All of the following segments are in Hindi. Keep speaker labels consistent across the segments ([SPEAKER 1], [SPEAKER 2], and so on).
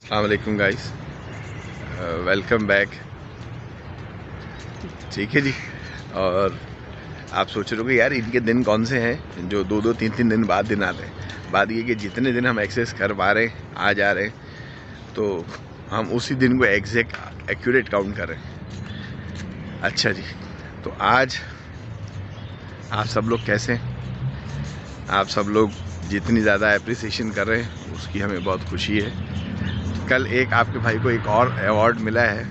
[SPEAKER 1] अस्सलाम वालेकुम गाइस, वेलकम बैक। ठीक है जी। और आप सोच रहे हो कि यार इनके दिन कौन से हैं जो दो दो तीन तीन दिन बाद दिन आते हैं। बात ये कि जितने दिन हम एक्सेस कर पा रहे हैं आ जा रहे हैं, तो हम उसी दिन को एग्जैक्ट एक्यूरेट काउंट कर रहे हैं। अच्छा जी, तो आज आप सब लोग कैसे हैं? आप सब लोग जितनी ज़्यादा अप्रिसिएशन कर रहे हैं उसकी हमें बहुत खुशी है। कल एक आपके भाई को एक और अवार्ड मिला है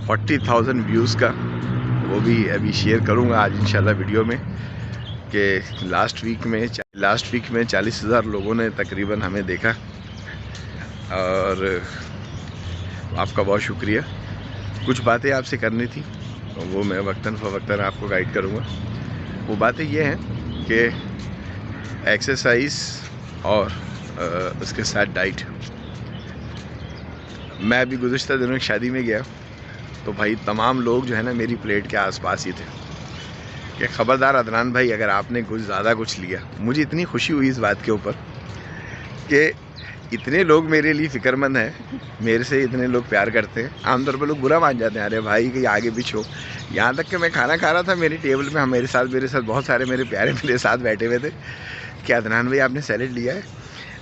[SPEAKER 1] 40,000 व्यूज़ का, वो भी अभी शेयर करूँगा आज इंशाल्लाह वीडियो में। कि लास्ट वीक में 40,000 लोगों ने तकरीबन हमें देखा, और आपका बहुत शुक्रिया। कुछ बातें आपसे करनी थी, तो वो मैं वक्तन फ़वक्तन आपको गाइड करूँगा। वो बातें ये हैं कि एक्सरसाइज और उसके साथ डाइट। मैं अभी गुज़िश्ता दिनों एक शादी में गया, तो भाई तमाम लोग जो है ना मेरी प्लेट के आसपास ही थे कि ख़बरदार अदनान भाई, अगर आपने कुछ ज़्यादा कुछ लिया। मुझे इतनी खुशी हुई इस बात के ऊपर कि इतने लोग मेरे लिए फ़िक्रमंद हैं, मेरे से इतने लोग प्यार करते हैं। आमतौर पर लोग बुरा मान जाते हैं, अरे भाई कि आगे पीछे हो। यहाँ तक कि मैं खाना खा रहा था, मेरी टेबल पे मेरे साथ बहुत सारे मेरे प्यारे मेरे साथ बैठे हुए थे कि अदनान भाई आपने सैलेड लिया है,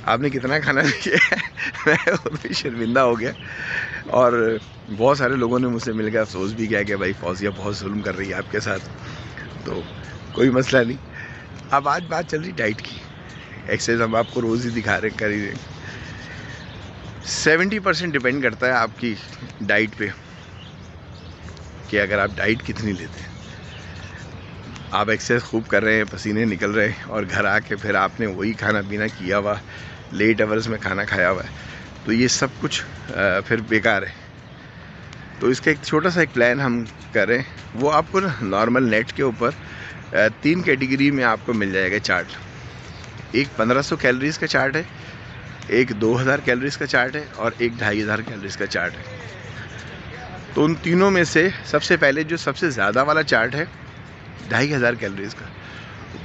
[SPEAKER 1] आपने कितना खाना लिया है। मैं और शर्मिंदा हो गया, और बहुत सारे लोगों ने मुझसे मिलकर अफसोस भी किया कि भाई फौजिया बहुत जुल्म कर रही है आपके साथ। तो कोई मसला नहीं। अब आज बात चल रही डाइट की। एक्सरसाइज हम आपको रोज़ ही दिखा रहे कर ही रहे। 70% डिपेंड करता है आपकी डाइट पे, कि अगर आप डाइट कितनी लेते हैं। आप एक्सरसाइज खूब कर रहे हैं, पसीने निकल रहे हैं, और घर आके फिर आपने वही खाना पीना किया हुआ, लेट आवर्स में खाना खाया हुआ है, तो ये सब कुछ फिर बेकार है। तो इसका एक छोटा सा एक प्लान हम करें, वो आपको ना नॉर्मल नेट के ऊपर 3 कैटेगरी में आपको मिल जाएगा चार्ट। एक 1500 कैलोरीज़ का चार्ट है, एक 2000 कैलोरीज़ का चार्ट है, और एक 2500 कैलोरीज़ का चार्ट है। तो उन तीनों में से सबसे पहले जो सबसे ज़्यादा वाला चार्ट है 2500 कैलोरीज़ का,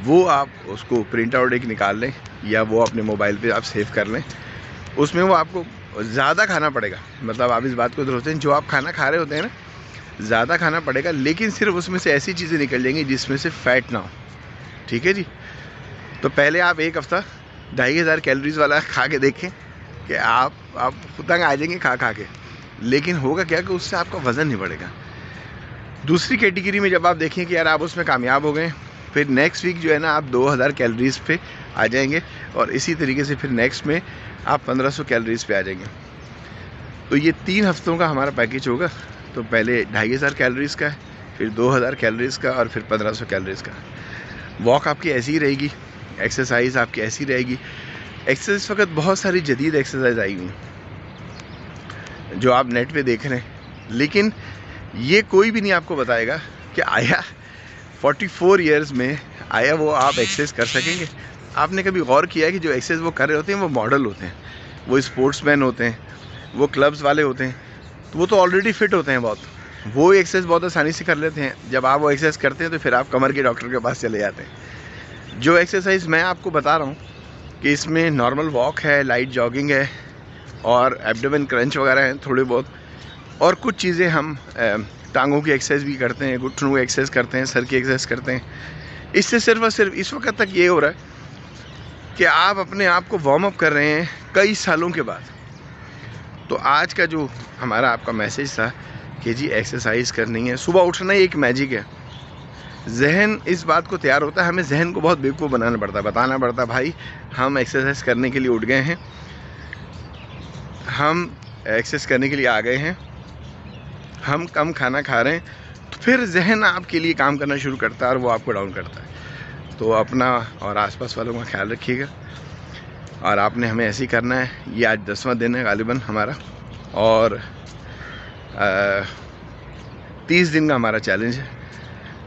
[SPEAKER 1] वो आप उसको प्रिंट आउट एक निकाल लें, या वो अपने मोबाइल पे आप सेव कर लें। उसमें वो आपको ज़्यादा खाना पड़ेगा, मतलब आप इस बात को सोचते हैं जो आप खाना खा रहे होते हैं ना, ज़्यादा खाना पड़ेगा, लेकिन सिर्फ उसमें से ऐसी चीज़ें निकल जाएंगी जिसमें से फ़ैट ना हो। ठीक है जी। तो पहले आप एक हफ़्ता 2500 कैलोरीज़ वाला खा के देखें कि आप तंग आ जाएंगे खा खा के, लेकिन होगा क्या कि उससे आपका वज़न नहीं बढ़ेगा। दूसरी कैटेगरी में जब आप देखें कि यार आप उसमें कामयाब हो गए, फिर नेक्स्ट वीक जो है ना आप 2000 कैलोरीज़ पे आ जाएंगे, और इसी तरीके से फिर नेक्स्ट में आप 1500 कैलोरीज़ पे आ जाएंगे। तो ये 3 हफ्तों का हमारा पैकेज होगा। तो पहले 2500 कैलोरीज़ का है, फिर 2000 कैलोरीज़ का, और फिर 1500 कैलोरीज़ का। वॉक आपकी ऐसी ही रहेगी, एक्सरसाइज आपकी ऐसी रहेगी। एक्सरसाइज इस वक्त बहुत सारी जदीद एक्सरसाइज आई हुई जो आप नेट पे देख रहे हैं, लेकिन ये कोई भी नहीं आपको बताएगा कि आया 44 ईयर्स में आया वो आप एक्सरसाइज कर सकेंगे। आपने कभी गौर किया है कि जो एक्सरसाइज वो कर रहे होते हैं वो मॉडल होते हैं, वो स्पोर्ट्समैन होते हैं, वो क्लब्स वाले होते हैं, तो वो तो ऑलरेडी फिट होते हैं बहुत, वो एक्सरसाइज बहुत आसानी से कर लेते हैं। जब आप वो एक्सरसाइज करते हैं तो फिर आप कमर के डॉक्टर के पास चले जाते हैं। जो एक्सरसाइज मैं आपको बता रहा हूँ कि इसमें नॉर्मल वॉक है, लाइट जॉगिंग है, और एब्डोमेन क्रंच वगैरह हैं थोड़े बहुत, और कुछ चीज़ें हम टांगों की एक्सरसाइज भी करते हैं, घुटनों की एक्सरसाइज करते हैं, सर की एक्सरसाइज करते हैं। इससे सिर्फ और सिर्फ इस वक्त तक ये हो रहा है कि आप अपने आप को वार्म अप कर रहे हैं कई सालों के बाद। तो आज का जो हमारा आपका मैसेज था कि जी एक्सरसाइज करनी है, सुबह उठना ही एक मैजिक है। जहन इस बात को तैयार होता है, हमें जहन को बहुत बेवकूफ़ बनाना पड़ता है, बताना पड़ता है भाई हम एक्सरसाइज करने के लिए उठ गए हैं, हम एक्सरसाइज करने के लिए आ गए हैं, हम कम खाना खा रहे हैं। तो फिर जहन आपके लिए काम करना शुरू करता है और वो आपको डाउन करता है। तो अपना और आसपास वालों का ख्याल रखिएगा, और आपने हमें ऐसे ही करना है। ये आज 10वां दिन है गालिबन हमारा, और 30 दिन का हमारा चैलेंज है।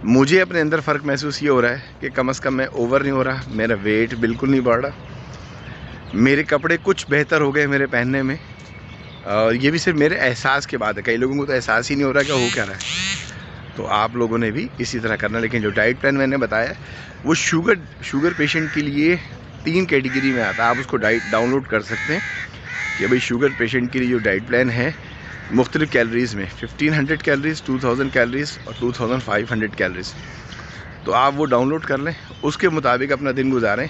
[SPEAKER 1] मुझे अपने अंदर फ़र्क महसूस ये हो रहा है कि कम से कम मैं ओवर नहीं हो रहा, मेरा वेट बिल्कुल नहीं बढ़ रहा, मेरे कपड़े कुछ बेहतर हो गए मेरे पहनने में, और ये भी सिर्फ मेरे एहसास के बाद है। कई लोगों को तो एहसास ही नहीं हो रहा कि हो क्या रहा है। तो आप लोगों ने भी इसी तरह करना। लेकिन जो डाइट प्लान मैंने बताया वो शुगर पेशेंट के लिए 3 कैटेगरी में आता है, आप उसको डाउनलोड कर सकते हैं। कि भाई शुगर पेशेंट के लिए जो डाइट प्लान है मुख्तलिफ़ कैलोरीज़ में 1500 कैलोरीज़, 2000 कैलोरीज़ और 2500 कैलोरीज़, तो आप वो डाउनलोड कर लें, उसके मुताबिक अपना दिन गुजारें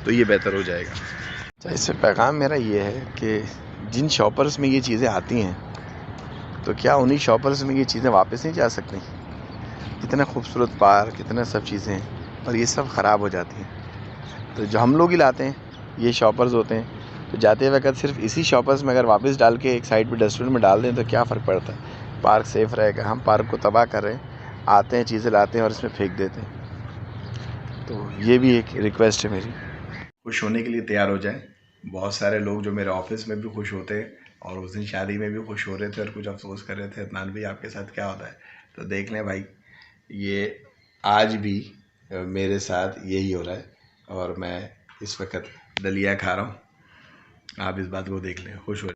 [SPEAKER 1] तो ये बेहतर हो जाएगा। अच्छा, इससे पैगाम मेरा ये है कि जिन शॉपर्स में ये चीज़ें आती हैं तो क्या उन्हीं शॉपर्स में ये चीज़ें वापस नहीं जा सकती? कितने खूबसूरत पार्क, कितने सब चीज़ें हैं और ये सब ख़राब हो जाती हैं। तो जो हम लोग ही लाते हैं, ये शॉपर्स होते हैं, तो जाते वक्त सिर्फ इसी शॉपर्स में अगर वापस डाल के एक साइड पे डस्टबिन में डाल दें तो क्या फ़र्क पड़ता है? पार्क सेफ़ रहेगा। हम पार्क को तबाह कर रहे हैं, आते हैं, चीज़ें लाते हैं और इसमें फेंक देते हैं। तो ये भी एक रिक्वेस्ट है मेरी। खुश होने के लिए तैयार हो जाएं। बहुत सारे लोग जो मेरे ऑफिस में भी खुश होते हैं और उस दिन शादी में भी खुश हो रहे थे और कुछ अफसोस कर रहे थे, अदनान भाई आपके साथ क्या होता है? तो देख लें भाई, ये आज भी मेरे साथ यही हो रहा है और मैं इस वक्त दलिया खा रहा हूँ। आप इस बात को देख लें, खुश हो